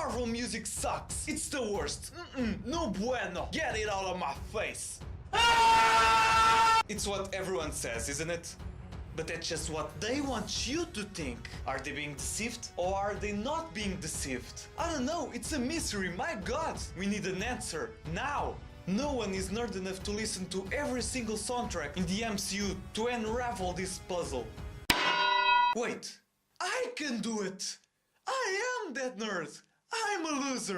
Marvel music sucks. It's the worst. No bueno. Get it out of my face. It's what everyone says, isn't it? But that's just what they want you to think. Are they being deceived or are they not being deceived? I don't know, it's a mystery, my god! We need an answer, now! No one is nerd enough to listen to every single soundtrack in the MCU to unravel this puzzle. Wait, I can do it! I am that nerd! I'm a loser!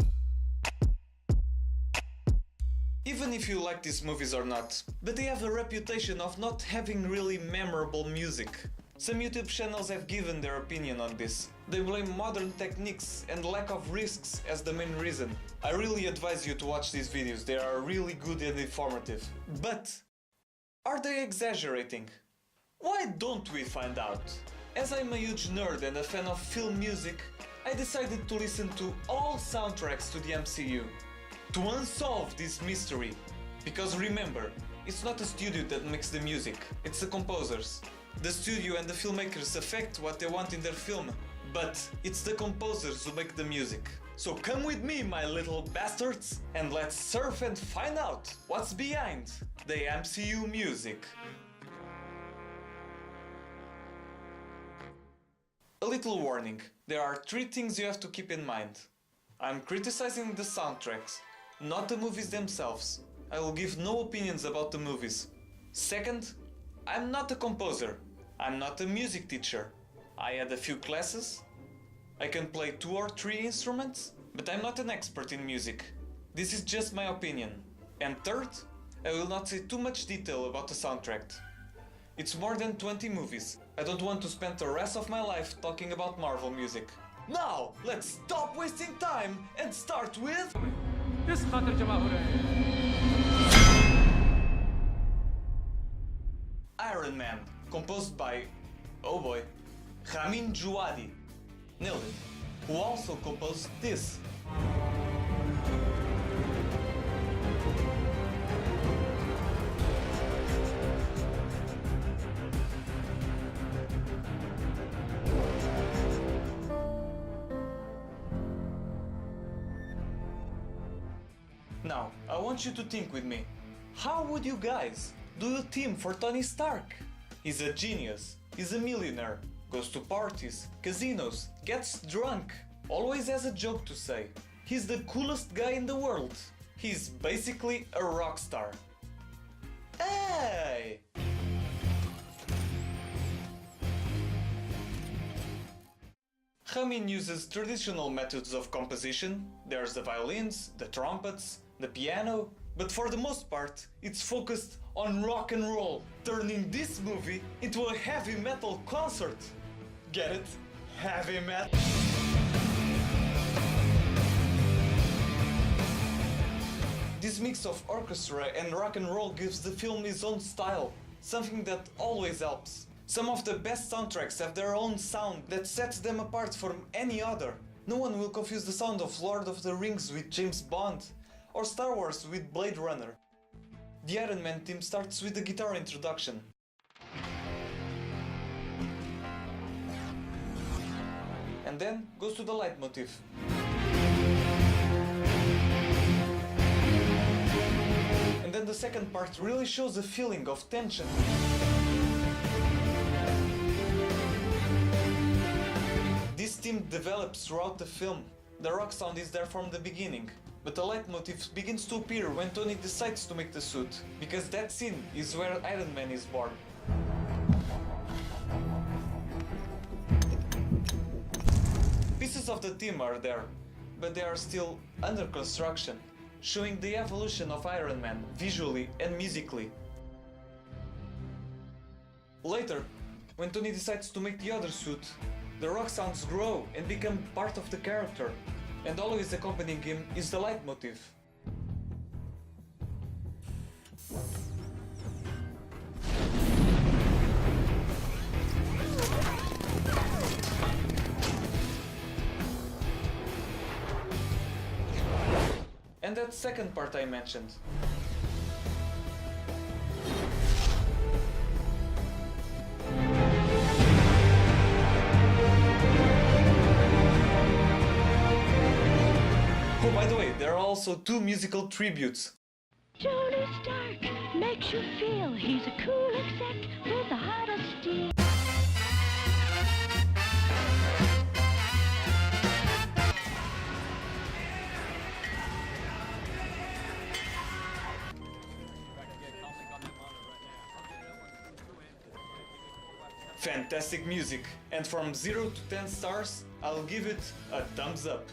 Even if you like these movies or not, but they have a reputation of not having really memorable music. Some YouTube channels have given their opinion on this. They blame modern techniques and lack of risks as the main reason. I really advise you to watch these videos, they are really good and informative. But are they exaggerating? Why don't we find out? As I'm a huge nerd and a fan of film music, I decided to listen to all soundtracks to the MCU. To unsolve this mystery. Because remember, it's not the studio that makes the music, it's the composers. The studio and the filmmakers affect what they want in their film, but it's the composers who make the music. So come with me, my little bastards, and let's surf and find out what's behind the MCU music. A little warning, there are 3 things you have to keep in mind. I'm criticizing the soundtracks, not the movies themselves. I will give no opinions about the movies. Second, I'm not a composer. I'm not a music teacher. I had a few classes. I can play 2 or 3 instruments, but I'm not an expert in music. This is just my opinion. And third, I will not say too much detail about the soundtrack. It's more than 20 movies. I don't want to spend the rest of my life talking about Marvel music. Now, let's stop wasting time and start with... Iron Man, composed by, oh boy, Ramin Djawadi, nailed it, who also composed this. Now, I want you to think with me. How would you guys do a team for Tony Stark? He's a genius, he's a millionaire, goes to parties, casinos, gets drunk, always has a joke to say. He's the coolest guy in the world. He's basically a rock star. Hey! Ramin uses traditional methods of composition. There's the violins, the trumpets, the piano, but for the most part, it's focused on rock and roll, turning this movie into a heavy metal concert. Get it? Heavy metal. This mix of orchestra and rock and roll gives the film its own style, something that always helps. Some of the best soundtracks have their own sound that sets them apart from any other. No one will confuse the sound of Lord of the Rings with James Bond, or Star Wars with Blade Runner. The Iron Man theme starts with the guitar introduction. And then goes to the leitmotif. And then the second part really shows a feeling of tension. This theme develops throughout the film. The rock sound is there from the beginning, but the leitmotif begins to appear when Tony decides to make the suit, because that scene is where Iron Man is born. Pieces of the theme are there, but they are still under construction, showing the evolution of Iron Man visually and musically. Later, when Tony decides to make the other suit, the rock sounds grow and become part of the character, and always accompanying him is the leitmotif. And that second part I mentioned. By the way, there are also two musical tributes. Tony Stark makes you feel he's a cool exec with a heart of steel. Fantastic music, and from 0 to 10 stars, I'll give it a thumbs up.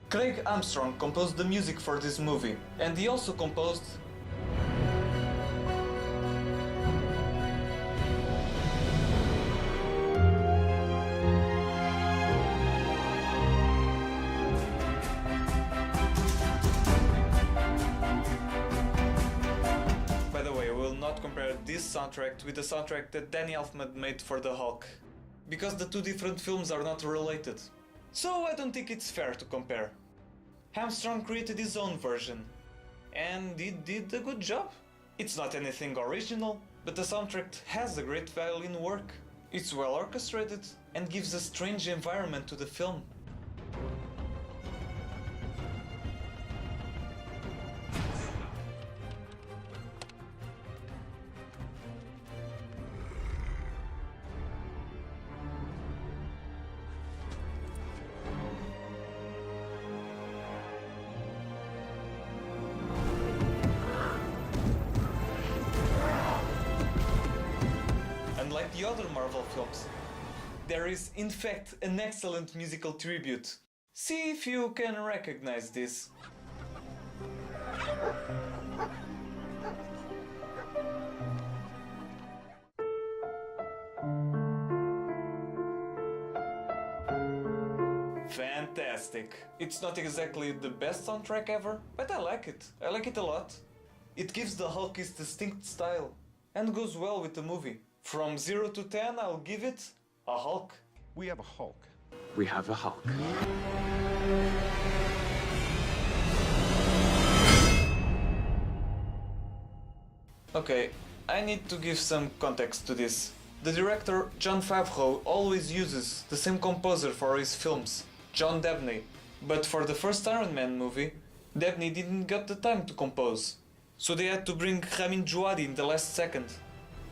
Craig Armstrong composed the music for this movie, and he also composed compare this soundtrack with the soundtrack that Danny Elfman made for The Hulk, because the two different films are not related. So I don't think it's fair to compare. Armstrong created his own version, and he did a good job. It's not anything original, but the soundtrack has a great violin work. It's well orchestrated and gives a strange environment to the film. Unlike the other Marvel films, there is in fact an excellent musical tribute. See if you can recognize this. Fantastic. It's not exactly the best soundtrack ever, but I like it. I like it a lot. It gives the Hulk his distinct style and goes well with the movie. From 0 to 10, I'll give it a Hulk. We have a Hulk. We have a Hulk. Okay, I need to give some context to this. The director, Jon Favreau, always uses the same composer for his films, John Debney. But for the first Iron Man movie, Debney didn't get the time to compose. So they had to bring Ramin Djawadi in the last second.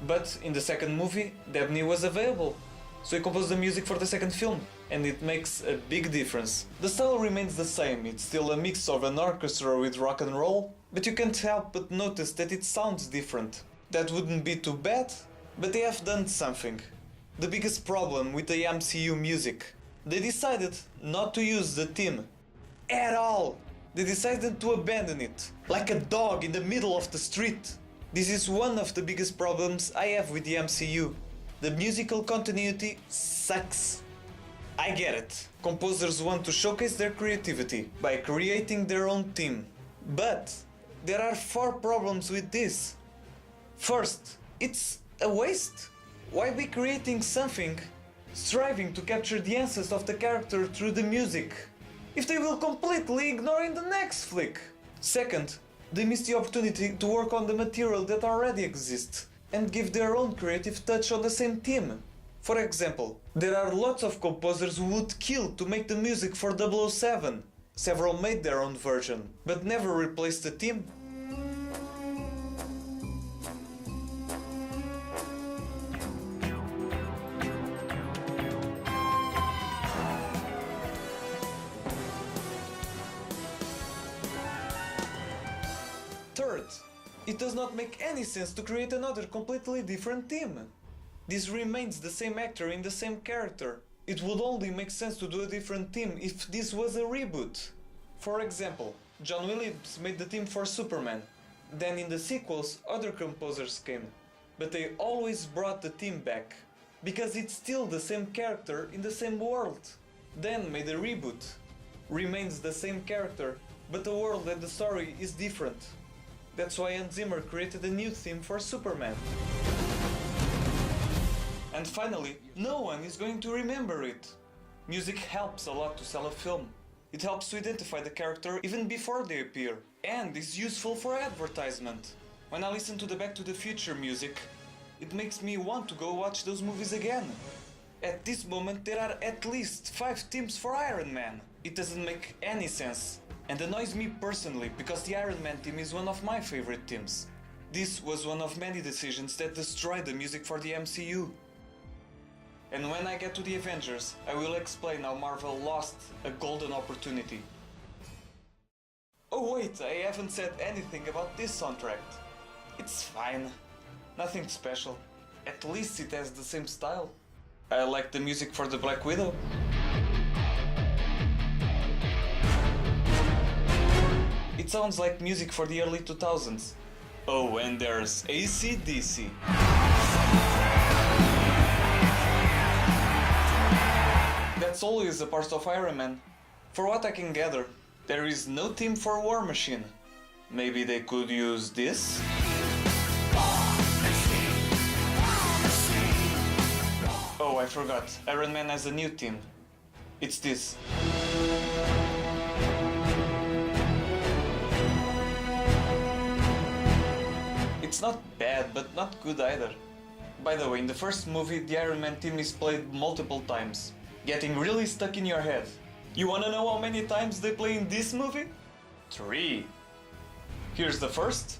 But in the second movie, Debney was available, so he composed the music for the second film, and it makes a big difference. The style remains the same, it's still a mix of an orchestra with rock and roll, but you can't help but notice that it sounds different. That wouldn't be too bad, but they have done something. The biggest problem with the MCU music. They decided not to use the theme at all. They decided to abandon it, like a dog in the middle of the street. This is one of the biggest problems I have with the MCU. The musical continuity sucks. I get it. Composers want to showcase their creativity by creating their own theme. But there are 4 problems with this. First, it's a waste. Why be creating something, striving to capture the essence of the character through the music, if they will completely ignore in the next flick? Second, they miss the opportunity to work on the material that already exists and give their own creative touch on the same theme. For example, there are lots of composers who would kill to make the music for 007. Several made their own version, but never replaced the theme. Third, it does not make any sense to create another completely different theme. This remains the same actor in the same character. It would only make sense to do a different theme if this was a reboot. For example, John Williams made the theme for Superman. Then in the sequels, other composers came. But they always brought the theme back, because it's still the same character in the same world. Then made a reboot. Remains the same character, but the world and the story is different. That's why Hans Zimmer created a new theme for Superman. And finally, no one is going to remember it. Music helps a lot to sell a film. It helps to identify the character even before they appear, and is useful for advertisement. When I listen to the Back to the Future music, it makes me want to go watch those movies again. At this moment there are at least 5 teams for Iron Man. It doesn't make any sense and annoys me personally because the Iron Man team is one of my favorite teams. This was one of many decisions that destroyed the music for the MCU. And when I get to the Avengers, I will explain how Marvel lost a golden opportunity. Oh wait, I haven't said anything about this soundtrack. It's fine. Nothing special. At least it has the same style. I like the music for the Black Widow. It sounds like music for the early 2000s. Oh, and there's AC/DC. That's always a part of Iron Man. For what I can gather, there is no team for War Machine. Maybe they could use this? Oh, I forgot. Iron Man has a new team. It's this. It's not bad, but not good either. By the way, in the first movie, the Iron Man team is played multiple times, getting really stuck in your head. You wanna know how many times they play in this movie? 3. Here's the first.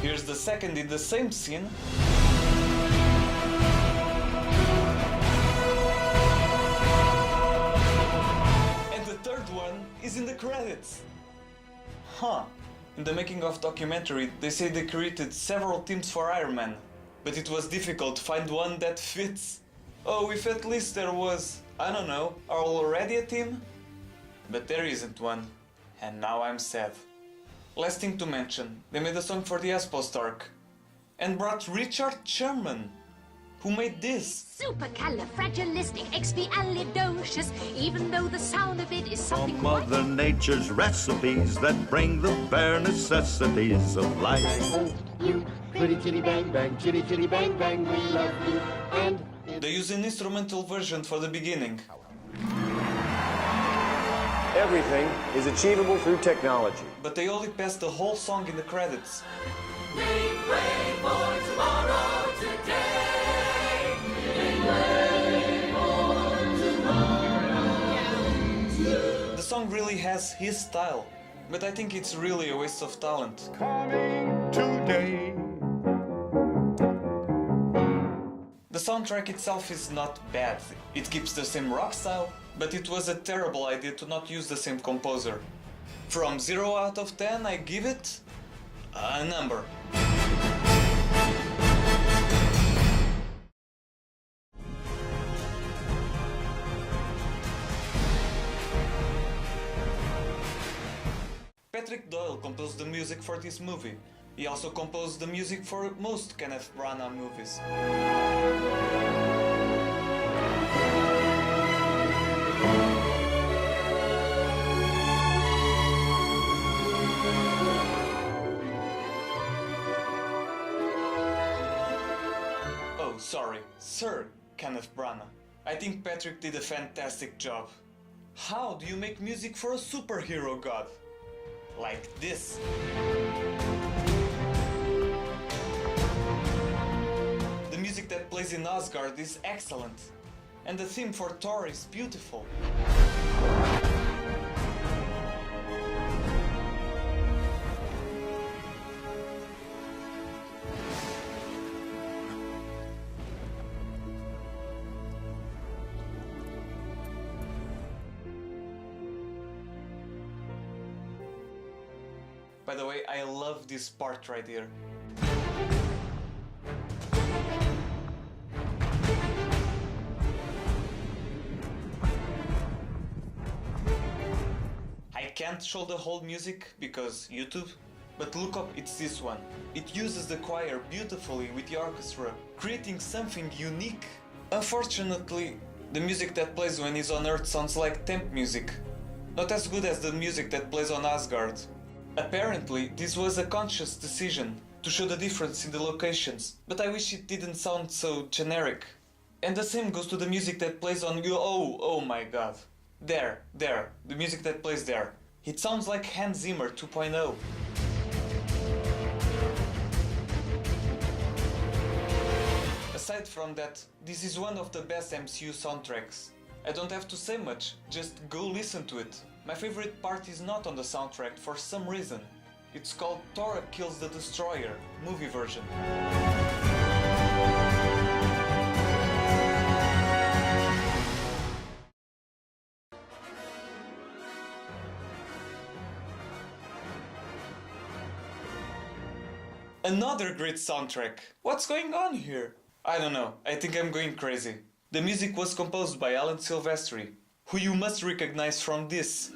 Here's the second in the same scene. And the third one is in the credits. Huh. In the making of documentary, they say they created several teams for Iron Man, but it was difficult to find one that fits. Oh, if at least there was, I don't know, already a team? But there isn't one, and now I'm sad. Last thing to mention, they made a song for the Aspost arc, and brought Richard Sherman, who made this. Supercalifragilisticexpialidocious, even though the sound of it is something From Mother Nature's recipes that bring the bare necessities of life. You pretty chitty bang bang, chitty chitty bang bang, we love you. And They use an instrumental version for the beginning. Everything is achievable through technology. But they only passed the whole song in the credits. The song really has his style, but I think it's really a waste of talent. Coming today. The soundtrack itself is not bad. It keeps the same rock style, but it was a terrible idea to not use the same composer. From 0 out of 10, I give it a number. Patrick Doyle composed the music for this movie. He also composed the music for most Kenneth Branagh movies. Oh, sorry, Sir Kenneth Branagh. I think Patrick did a fantastic job. How do you make music for a superhero god? Like this. The music that plays in Asgard is excellent, and the theme for Thor is beautiful. By the way, I love this part right here. I can't show the whole music because YouTube, but look up, it's this one. It uses the choir beautifully with the orchestra, creating something unique. Unfortunately, the music that plays when he's on Earth sounds like temp music, not as good as the music that plays on Asgard. Apparently, this was a conscious decision to show the difference in the locations, but I wish it didn't sound so generic. And the same goes to the music that plays on Oh my god. There, the music that plays there. It sounds like Hans Zimmer 2.0. Aside from that, this is one of the best MCU soundtracks. I don't have to say much, just go listen to it. My favorite part is not on the soundtrack for some reason. It's called Thor Kills the Destroyer, movie version. Another great soundtrack. What's going on here? I don't know, I think I'm going crazy. The music was composed by Alan Silvestri, who you must recognize from this.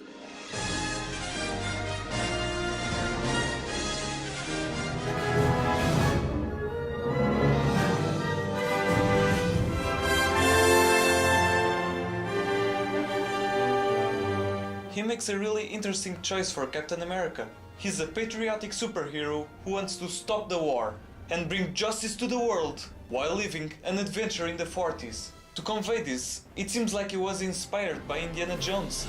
He makes a really interesting choice for Captain America. He's a patriotic superhero who wants to stop the war and bring justice to the world while living an adventure in the 40s. To convey this, it seems like he was inspired by Indiana Jones.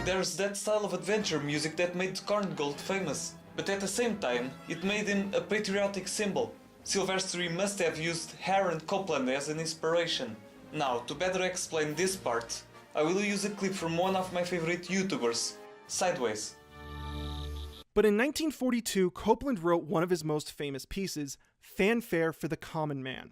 There's that style of adventure music that made Korngold famous, but at the same time, it made him a patriotic symbol. Silvestri must have used Aaron Copland as an inspiration. Now, to better explain this part, I will use a clip from one of my favorite YouTubers, Sideways. But in 1942, Copland wrote one of his most famous pieces, Fanfare for the Common Man.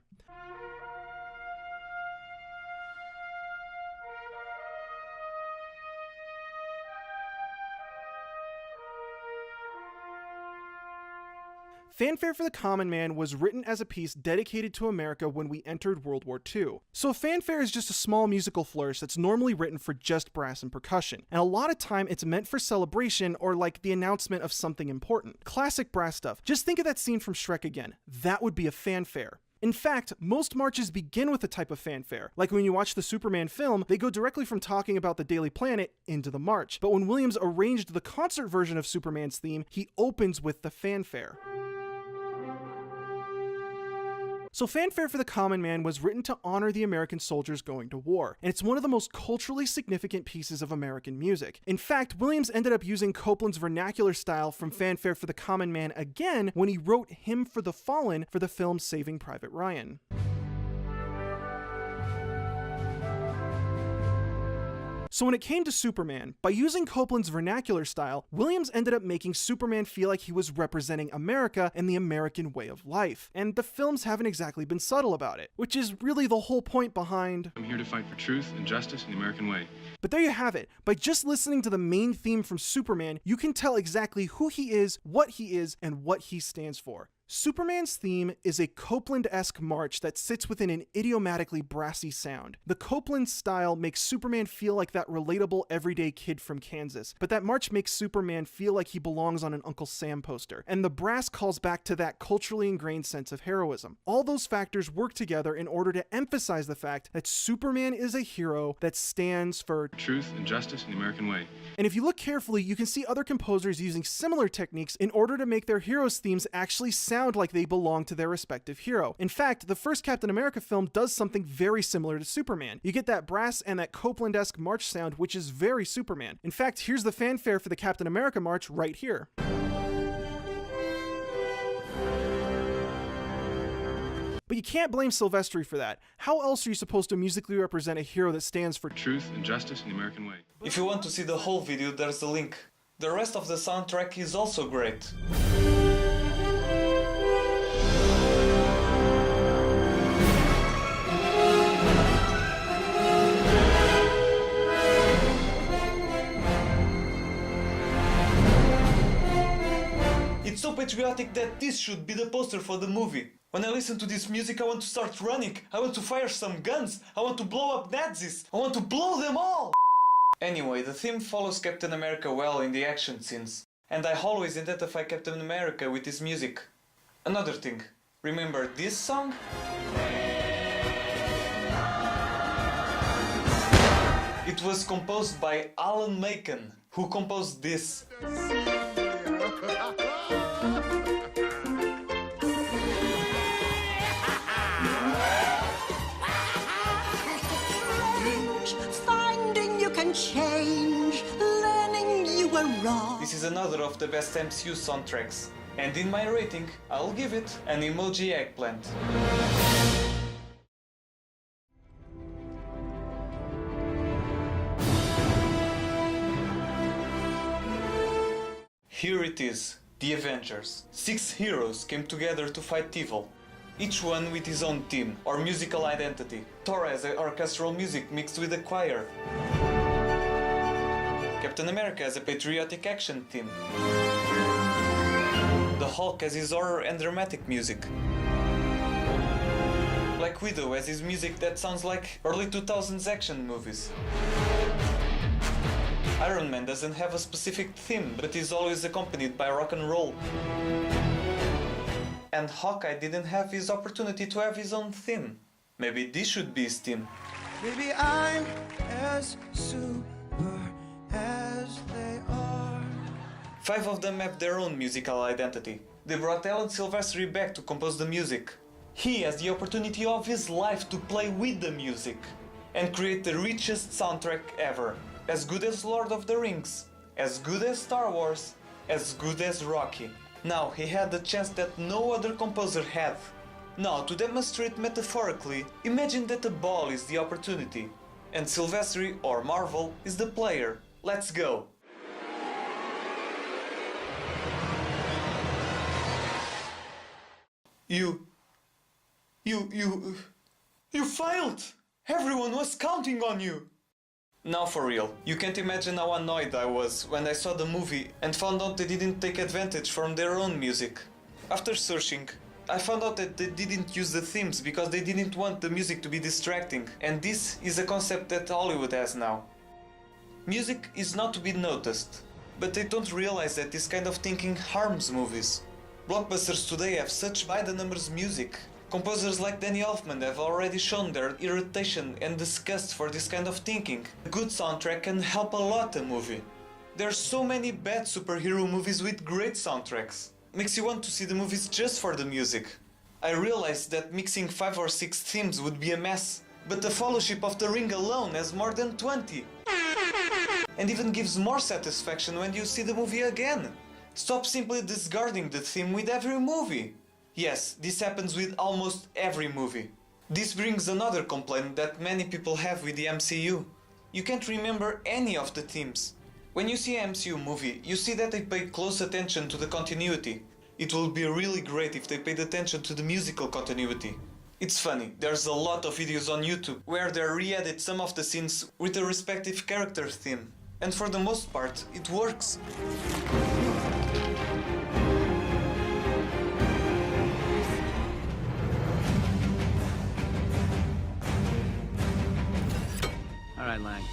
Fanfare for the Common Man was written as a piece dedicated to America when we entered World War II. So a fanfare is just a small musical flourish that's normally written for just brass and percussion, and a lot of time it's meant for celebration or like the announcement of something important. Classic brass stuff. Just think of that scene from Shrek again. That would be a fanfare. In fact, most marches begin with a type of fanfare. Like when you watch the Superman film, they go directly from talking about the Daily Planet into the march. But when Williams arranged the concert version of Superman's theme, he opens with the fanfare. So Fanfare for the Common Man was written to honor the American soldiers going to war, and it's one of the most culturally significant pieces of American music. In fact, Williams ended up using Copland's vernacular style from Fanfare for the Common Man again when he wrote Hymn for the Fallen for the film Saving Private Ryan. So when it came to Superman, by using Copland's vernacular style, Williams ended up making Superman feel like he was representing America and the American way of life. And the films haven't exactly been subtle about it, which is really the whole point behind I'm here to fight for truth and justice in the American way. But there you have it. By just listening to the main theme from Superman, you can tell exactly who he is, and what he stands for. Superman's theme is a Copland-esque march that sits within an idiomatically brassy sound. The Copland style makes Superman feel like that relatable everyday kid from Kansas, but that march makes Superman feel like he belongs on an Uncle Sam poster, and the brass calls back to that culturally ingrained sense of heroism. All those factors work together in order to emphasize the fact that Superman is a hero that stands for truth and justice in the American way. And if you look carefully, you can see other composers using similar techniques in order to make their heroes' themes actually sound like they belong to their respective hero. In fact, the first Captain America film does something very similar to Superman. You get that brass and that Copland-esque march sound, which is very Superman. In fact, here's the fanfare for the Captain America march right here. But you can't blame Silvestri for that. How else are you supposed to musically represent a hero that stands for truth and justice in the American way? If you want to see the whole video, there's the link. The rest of the soundtrack is also great. It's so patriotic that this should be the poster for the movie. When I listen to this music, I want to start running. I want to fire some guns. I want to blow up Nazis. I want to blow them all. Anyway, the theme follows Captain America well in the action scenes, and I always identify Captain America with his music. Another thing, remember this song? It was composed by Alan Menken, who composed this. wrong. This is another of the best MCU soundtracks. And in my rating, I'll give it an emoji eggplant. Here it is, the Avengers. 6 heroes came together to fight evil, each one with his own theme or musical identity. Thor has orchestral music mixed with a choir. Captain America has a patriotic action theme. The Hulk has his horror and dramatic music. Black Widow has his music that sounds like early 2000s action movies. Iron Man doesn't have a specific theme, but is always accompanied by rock and roll. And Hawkeye didn't have his opportunity to have his own theme. Maybe this should be his theme. Maybe I'm as super as they are. 5 of them have their own musical identity. They brought Alan Silvestri back to compose the music. He has the opportunity of his life to play with the music and create the richest soundtrack ever. As good as Lord of the Rings, as good as Star Wars, as good as Rocky. Now he had the chance that no other composer had. Now, to demonstrate metaphorically, imagine that the ball is the opportunity, and Silvestri or Marvel is the player. Let's go! You failed! Everyone was counting on you! Now for real, you can't imagine how annoyed I was when I saw the movie and found out they didn't take advantage from their own music. After searching, I found out that they didn't use the themes because they didn't want the music to be distracting, and this is a concept that Hollywood has now. Music is not to be noticed, but they don't realize that this kind of thinking harms movies. Blockbusters today have such by the numbers music. Composers like Danny Elfman have already shown their irritation and disgust for this kind of thinking. A good soundtrack can help a lot a movie. There are so many bad superhero movies with great soundtracks. Makes you want to see the movies just for the music. I realized that mixing 5 or 6 themes would be a mess, but the Fellowship of the Ring alone has more than 20. And even gives more satisfaction when you see the movie again. Stop simply discarding the theme with every movie. Yes, this happens with almost every movie. This brings another complaint that many people have with the MCU. You can't remember any of the themes. When you see an MCU movie, you see that they pay close attention to the continuity. It will be really great if they paid attention to the musical continuity. It's funny, there's a lot of videos on YouTube where they re-edit some of the scenes with the respective character theme. And for the most part, it works. Alright, Lang.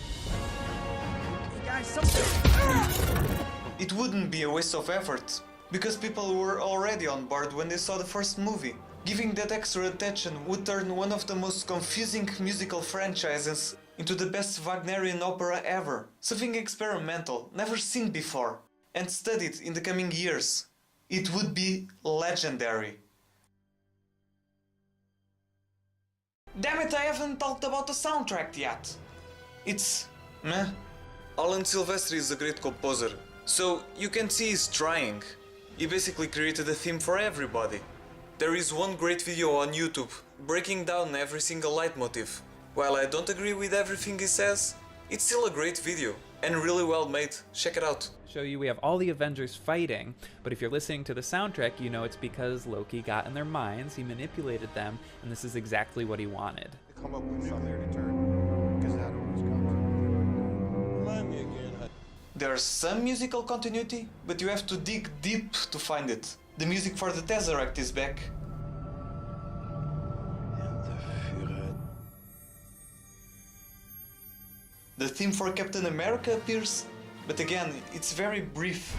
It wouldn't be a waste of effort, because people were already on board when they saw the first movie. Giving that extra attention would turn one of the most confusing musical franchises into the best Wagnerian opera ever. Something experimental, never seen before, and studied in the coming years. It would be legendary. Damn it, I haven't talked about the soundtrack yet. It's meh. Alan Silvestri is a great composer, so you can see he's trying. He basically created a theme for everybody. There is one great video on YouTube breaking down every single leitmotif. While I don't agree with everything he says, it's still a great video and really well made. Check it out. Show you we have all the Avengers fighting, but if you're listening to the soundtrack, you know it's because Loki got in their minds, he manipulated them, and this is exactly what he wanted. Come up with something to turn, because that always comes. Remind me again. There's some musical continuity, but you have to dig deep to find it. The music for the Tesseract is back. The theme for Captain America appears, but again, it's very brief.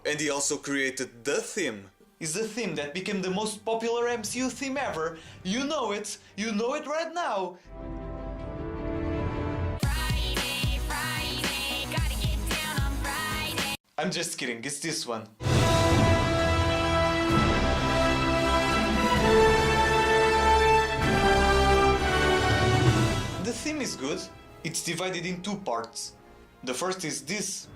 And And he also created the theme. It's the theme that became the most popular MCU theme ever. You know it right now. Friday, Friday, gotta get down on Friday. I'm just kidding, it's this one. The theme is good. It's divided in two parts. The first is this.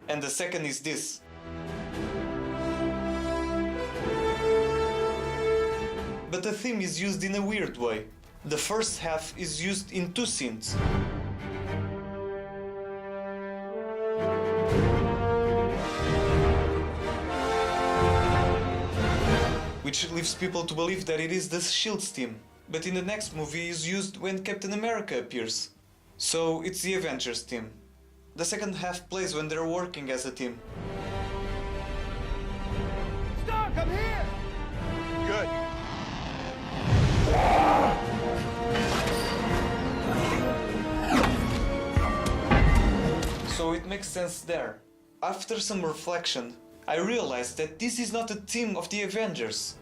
And the second is this. But the theme is used in a weird way. The first half is used in two scenes. Which leaves people to believe that it is the S.H.I.E.L.D.'s theme. But in the next movie is used when Captain America appears. So it's the Avengers theme. The second half plays when they're working as a team. Stark, I'm here! Good. So it makes sense there. After some reflection, I realized that this is not a theme of the Avengers.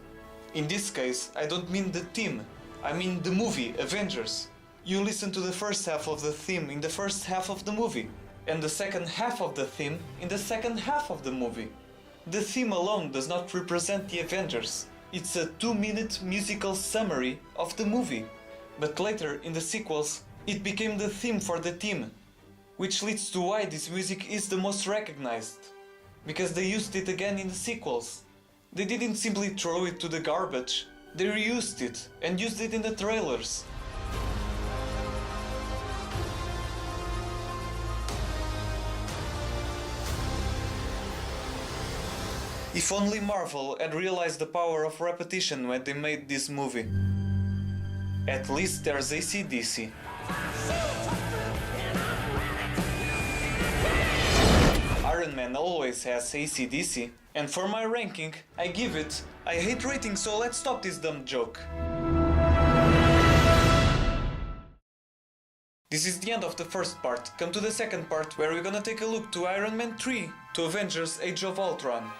In this case, I don't mean the team, I mean the movie Avengers. You listen to the first half of the theme in the first half of the movie, and the second half of the theme in the second half of the movie. The theme alone does not represent the Avengers. It's a 2-minute musical summary of the movie. But later, in the sequels, it became the theme for the team, which leads to why this music is the most recognized. Because they used it again in the sequels. They didn't simply throw it to the garbage, they reused it and used it in the trailers. If only Marvel had realized the power of repetition when they made this movie. At least there's AC/DC. Iron Man always has AC/DC, and for my ranking, I give it. I hate ratings, so let's stop this dumb joke. This is the end of the first part. Come to the second part, where we're gonna take a look to Iron Man 3, to Avengers Age of Ultron.